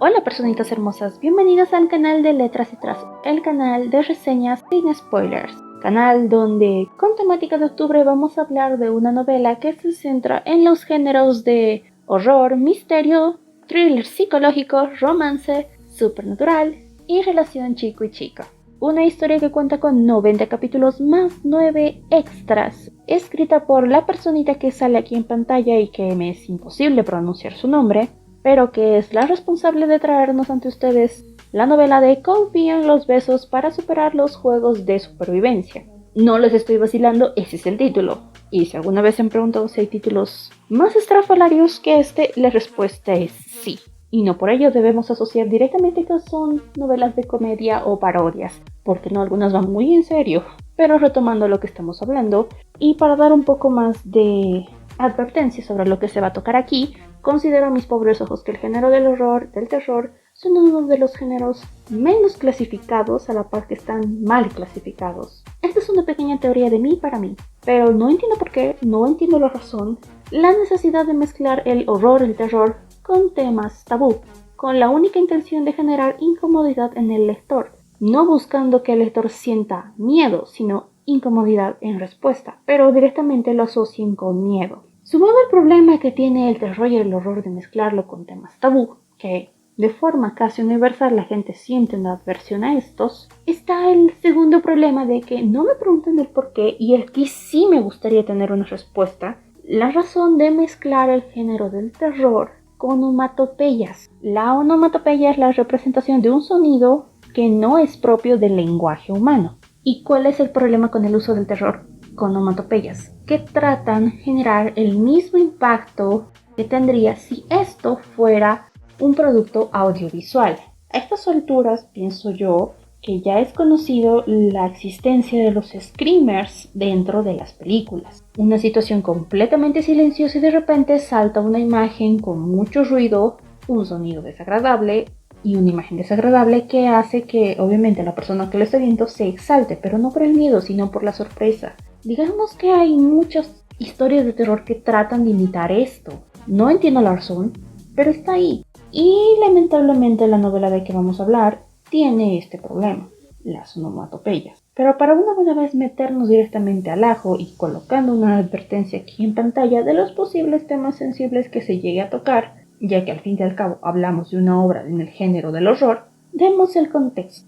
Hola personitas hermosas, bienvenidos al canal de Letras y Trazos, el canal de reseñas sin spoilers, canal donde con temática de octubre vamos a hablar de una novela que se centra en los géneros de horror, misterio, thriller psicológico, romance, supernatural y relación chico y chica. Una historia que cuenta con 90 capítulos más 9 extras, escrita por la personita que sale aquí en pantalla y que me es imposible pronunciar su nombre, pero que es la responsable de traernos ante ustedes la novela de Confían los besos para superar los juegos de supervivencia. No les estoy vacilando, ese es el título. Y si alguna vez se han preguntado si hay títulos más estrafalarios que este, la respuesta es sí. Y no por ello debemos asociar directamente que son novelas de comedia o parodias, porque no, algunas van muy en serio. Pero retomando lo que estamos hablando, y para dar un poco más de advertencia sobre lo que se va a tocar aquí, considero a mis pobres ojos que el género del horror, del terror, son uno de los géneros menos clasificados, a la par que están mal clasificados. Esta es una pequeña teoría de mí para mí, pero no entiendo por qué, no entiendo la razón, la necesidad de mezclar el horror, el terror, con temas tabú, con la única intención de generar incomodidad en el lector, no buscando que el lector sienta miedo, sino incomodidad en respuesta, pero directamente lo asocien con miedo. Sumado al problema que tiene el terror y el horror de mezclarlo con temas tabú, que de forma casi universal la gente siente una aversión a estos, está el segundo problema de que no me pregunten el por qué, y aquí sí me gustaría tener una respuesta, la razón de mezclar el género del terror con onomatopeyas. La onomatopeya es la representación de un sonido que no es propio del lenguaje humano. ¿Y cuál es el problema con el uso del terror con onomatopeyas? Que tratan de generar el mismo impacto que tendría si esto fuera un producto audiovisual. A estas alturas pienso yo que ya es conocido la existencia de los screamers dentro de las películas. Una situación completamente silenciosa y de repente salta una imagen con mucho ruido, un sonido desagradable y una imagen desagradable que hace que obviamente la persona que lo está viendo se exalte, pero no por el miedo, sino por la sorpresa. Digamos que hay muchas historias de terror que tratan de imitar esto. No entiendo la razón, pero está ahí. Y lamentablemente la novela de que vamos a hablar tiene este problema, las onomatopeyas. Pero para una buena vez meternos directamente al ajo y colocando una advertencia aquí en pantalla de los posibles temas sensibles que se llegue a tocar, ya que al fin y al cabo hablamos de una obra en el género del horror, demos el contexto.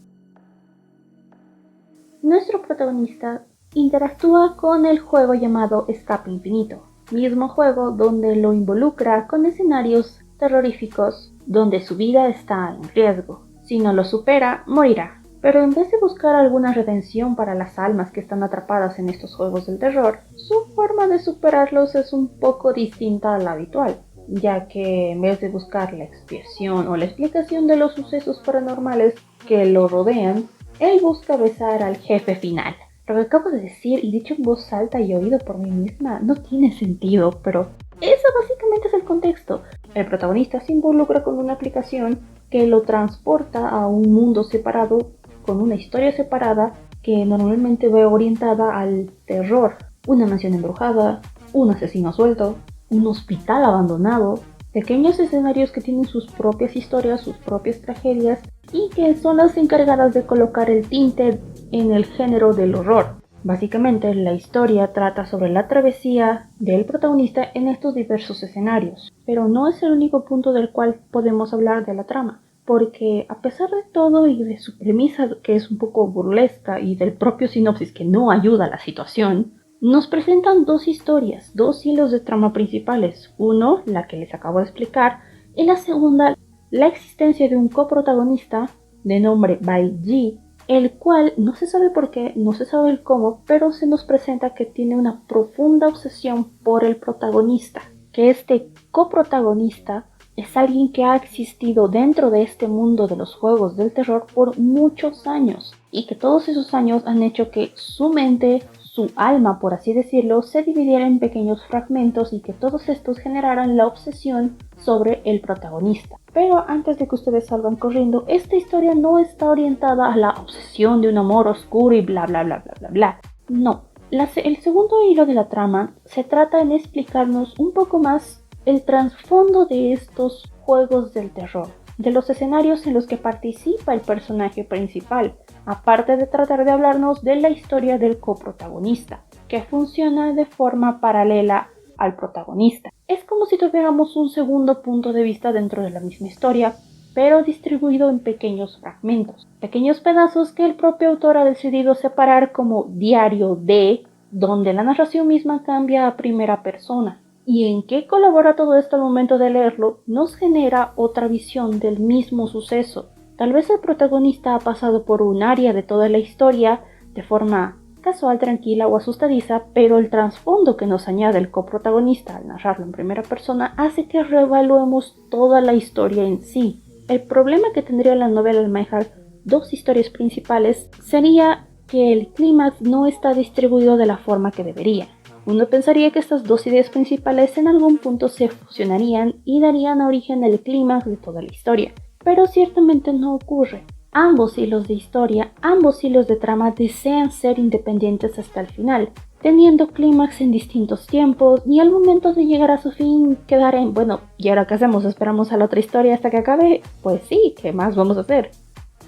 Nuestro protagonista interactúa con el juego llamado Escape Infinito, mismo juego donde lo involucra con escenarios terroríficos donde su vida está en riesgo. Si no lo supera, morirá. Pero en vez de buscar alguna redención para las almas que están atrapadas en estos juegos del terror, su forma de superarlos es un poco distinta a la habitual, ya que en vez de buscar la expiación o la explicación de los sucesos paranormales que lo rodean, él busca besar al jefe final. Lo que acabo de decir y dicho en voz alta y oído por mí misma no tiene sentido, pero eso básicamente es el contexto. El protagonista se involucra con una aplicación que lo transporta a un mundo separado, con una historia separada que normalmente va orientada al terror. Una mansión embrujada, un asesino suelto, un hospital abandonado, pequeños escenarios que tienen sus propias historias, sus propias tragedias y que son las encargadas de colocar el tinte en el género del horror. Básicamente, la historia trata sobre la travesía del protagonista en estos diversos escenarios, pero no es el único punto del cual podemos hablar de la trama, porque a pesar de todo y de su premisa que es un poco burlesca y del propio sinopsis que no ayuda a la situación, nos presentan dos historias, dos hilos de trama principales. Uno, la que les acabo de explicar, y la segunda, la existencia de un coprotagonista de nombre Bai Ji, el cual no se sabe por qué, no se sabe el cómo, pero se nos presenta que tiene una profunda obsesión por el protagonista, que este coprotagonista es alguien que ha existido dentro de este mundo de los juegos del terror por muchos años, y que todos esos años han hecho que su mente, su alma, por así decirlo, se dividiera en pequeños fragmentos y que todos estos generaran la obsesión sobre el protagonista. Pero antes de que ustedes salgan corriendo, esta historia no está orientada a la obsesión de un amor oscuro y bla bla bla bla bla bla. No. El segundo hilo de la trama se trata en explicarnos un poco más el trasfondo de estos juegos del terror. de los escenarios en los que participa el personaje principal, aparte de tratar de hablarnos de la historia del coprotagonista, que funciona de forma paralela al protagonista. Es como si tuviéramos un segundo punto de vista dentro de la misma historia, pero distribuido en pequeños fragmentos, pequeños pedazos que el propio autor ha decidido separar como diario de, donde la narración misma cambia a primera persona. ¿Y en qué colabora todo esto al momento de leerlo? Nos genera otra visión del mismo suceso. Tal vez el protagonista ha pasado por un área de toda la historia de forma casual, tranquila o asustadiza, pero el trasfondo que nos añade el coprotagonista al narrarlo en primera persona hace que reevaluemos toda la historia en sí. El problema que tendría la novela al manejar dos historias principales sería que el clímax no está distribuido de la forma que debería. Uno pensaría que estas dos ideas principales en algún punto se fusionarían y darían origen al clímax de toda la historia, pero ciertamente no ocurre. Ambos hilos de historia, ambos hilos de trama desean ser independientes hasta el final, teniendo clímax en distintos tiempos y al momento de llegar a su fin quedar en, bueno, ¿y ahora qué hacemos? ¿Esperamos a la otra historia hasta que acabe? Pues sí, ¿qué más vamos a hacer?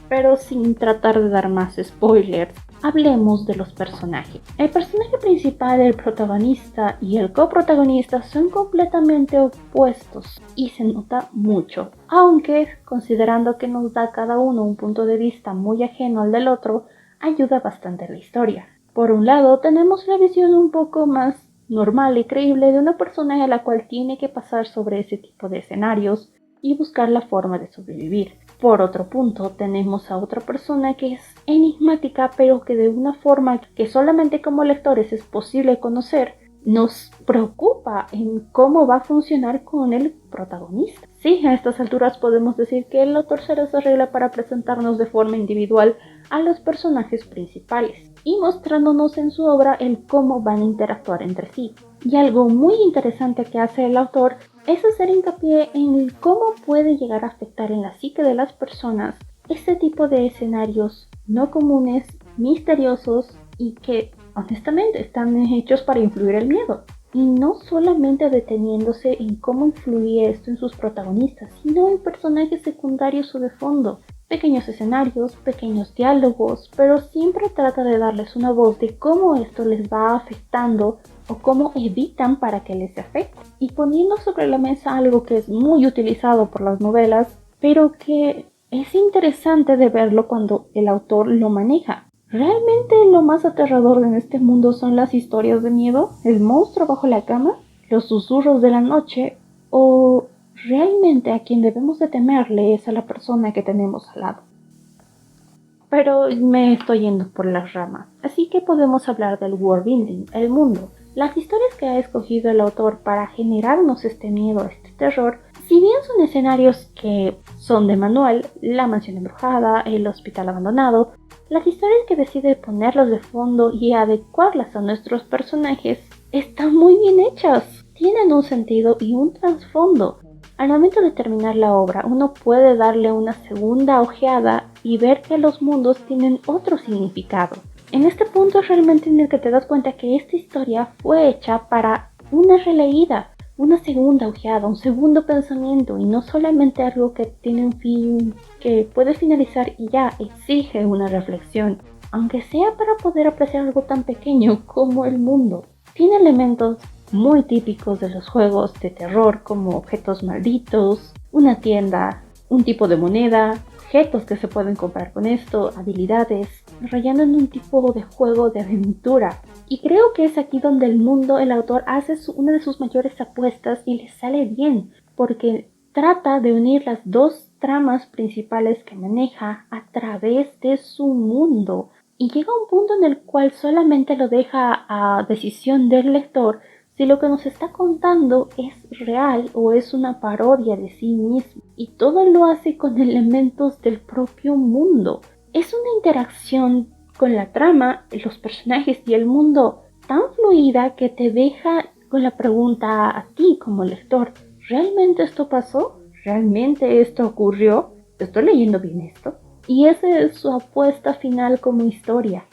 Pero sin tratar de dar más spoilers, hablemos de los personajes. El personaje principal, el protagonista y el coprotagonista son completamente opuestos y se nota mucho, aunque considerando que nos da cada uno un punto de vista muy ajeno al del otro, ayuda bastante a la historia. Por un lado, tenemos la visión un poco más normal y creíble de una persona a la cual tiene que pasar sobre ese tipo de escenarios y buscar la forma de sobrevivir. Por otro punto, tenemos a otra persona que es enigmática, pero que de una forma que solamente como lectores es posible conocer, nos preocupa en cómo va a funcionar con el protagonista. Sí, a estas alturas podemos decir que el autor se las arregla para presentarnos de forma individual a los personajes principales y mostrándonos en su obra el cómo van a interactuar entre sí. Y algo muy interesante que hace el autor es hacer hincapié en cómo puede llegar a afectar en la psique de las personas este tipo de escenarios no comunes, misteriosos y que honestamente están hechos para influir el miedo. Y no solamente deteniéndose en cómo influye esto en sus protagonistas, sino en personajes secundarios o de fondo. Pequeños escenarios, pequeños diálogos, pero siempre trata de darles una voz de cómo esto les va afectando o cómo evitan para que les afecte. Y poniendo sobre la mesa algo que es muy utilizado por las novelas, pero que es interesante de verlo cuando el autor lo maneja. ¿Realmente lo más aterrador en este mundo son las historias de miedo? ¿El monstruo bajo la cama? ¿Los susurros de la noche? ¿O realmente a quien debemos de temerle es a la persona que tenemos al lado? Pero me estoy yendo por las ramas, así que podemos hablar del world building, el mundo. Las historias que ha escogido el autor para generarnos este miedo, este terror, si bien son escenarios que son de manual, la mansión embrujada, el hospital abandonado, las historias que decide ponerlos de fondo y adecuarlas a nuestros personajes están muy bien hechas, tienen un sentido y un trasfondo. Al momento de terminar la obra, uno puede darle una segunda ojeada y ver que los mundos tienen otro significado. En este punto es realmente en el que te das cuenta que esta historia fue hecha para una releída, una segunda ojeada, un segundo pensamiento y no solamente algo que tiene un fin que puede finalizar y ya exige una reflexión, aunque sea para poder apreciar algo tan pequeño como el mundo. Tiene elementos muy típicos de los juegos de terror como objetos malditos, una tienda, un tipo de moneda, objetos que se pueden comprar con esto, habilidades, rayando en un tipo de juego de aventura. Y creo que es aquí donde el autor hace una de sus mayores apuestas y le sale bien, porque trata de unir las dos tramas principales que maneja a través de su mundo. Y llega a un punto en el cual solamente lo deja a decisión del lector si lo que nos está contando es real o es una parodia de sí mismo. Y todo lo hace con elementos del propio mundo. Es una interacción con la trama, los personajes y el mundo tan fluida que te deja con la pregunta a ti como lector: ¿realmente esto pasó? ¿Realmente esto ocurrió? ¿Estoy leyendo bien esto? Y esa es su apuesta final como historia.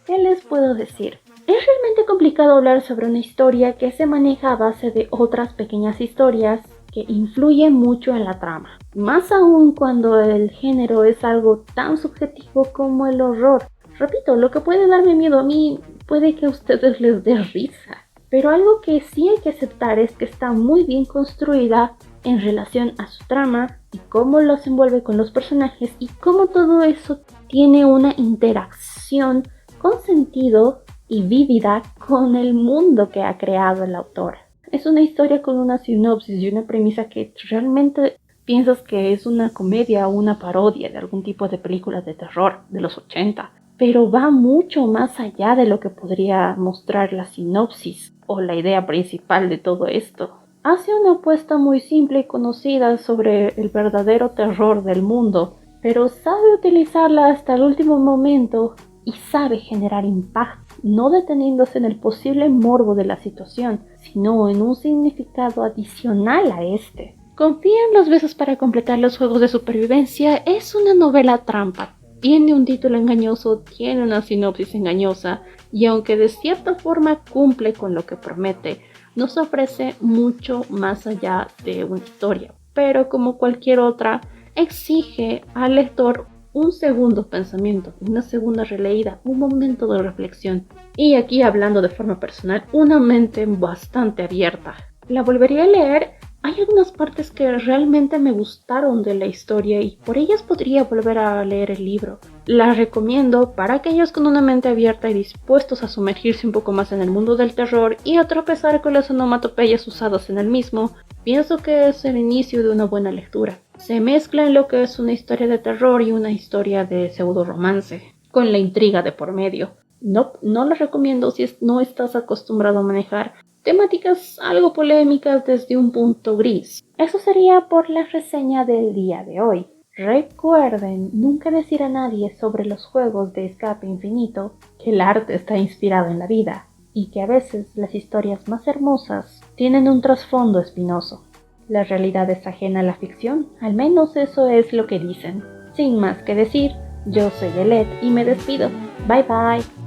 ¿Qué les puedo decir? Es realmente complicado hablar sobre una historia que se maneja a base de otras pequeñas historias que influye mucho en la trama, más aún cuando el género es algo tan subjetivo como el horror. Repito, lo que puede darme miedo a mí puede que a ustedes les dé risa, pero algo que sí hay que aceptar es que está muy bien construida en relación a su trama y cómo los envuelve con los personajes y cómo todo eso tiene una interacción con sentido y vívida con el mundo que ha creado el autor. Es una historia con una sinopsis y una premisa que realmente piensas que es una comedia o una parodia de algún tipo de película de terror de los 80, pero va mucho más allá de lo que podría mostrar la sinopsis o la idea principal de todo esto. Hace una apuesta muy simple y conocida sobre el verdadero terror del mundo, pero sabe utilizarla hasta el último momento y sabe generar impacto, no deteniéndose en el posible morbo de la situación, sino en un significado adicional a este. Confía en los besos para completar los juegos de supervivencia es una novela trampa. Tiene un título engañoso, tiene una sinopsis engañosa, y aunque de cierta forma cumple con lo que promete, nos ofrece mucho más allá de una historia, pero como cualquier otra, exige al lector un segundo pensamiento, una segunda releída, un momento de reflexión. Y aquí hablando de forma personal, una mente bastante abierta. La volvería a leer. Hay algunas partes que realmente me gustaron de la historia y por ellas podría volver a leer el libro. La recomiendo para aquellos con una mente abierta y dispuestos a sumergirse un poco más en el mundo del terror y a tropezar con las onomatopeyas usadas en el mismo. Pienso que es el inicio de una buena lectura. Se mezcla en lo que es una historia de terror y una historia de pseudo romance, con la intriga de por medio. No lo recomiendo si no estás acostumbrado a manejar temáticas algo polémicas desde un punto gris. Eso sería por la reseña del día de hoy. Recuerden nunca decir a nadie sobre los juegos de escape infinito que el arte está inspirado en la vida y que a veces las historias más hermosas tienen un trasfondo espinoso. La realidad es ajena a la ficción, al menos eso es lo que dicen. Sin más que decir, yo soy Yelet y me despido. Bye bye.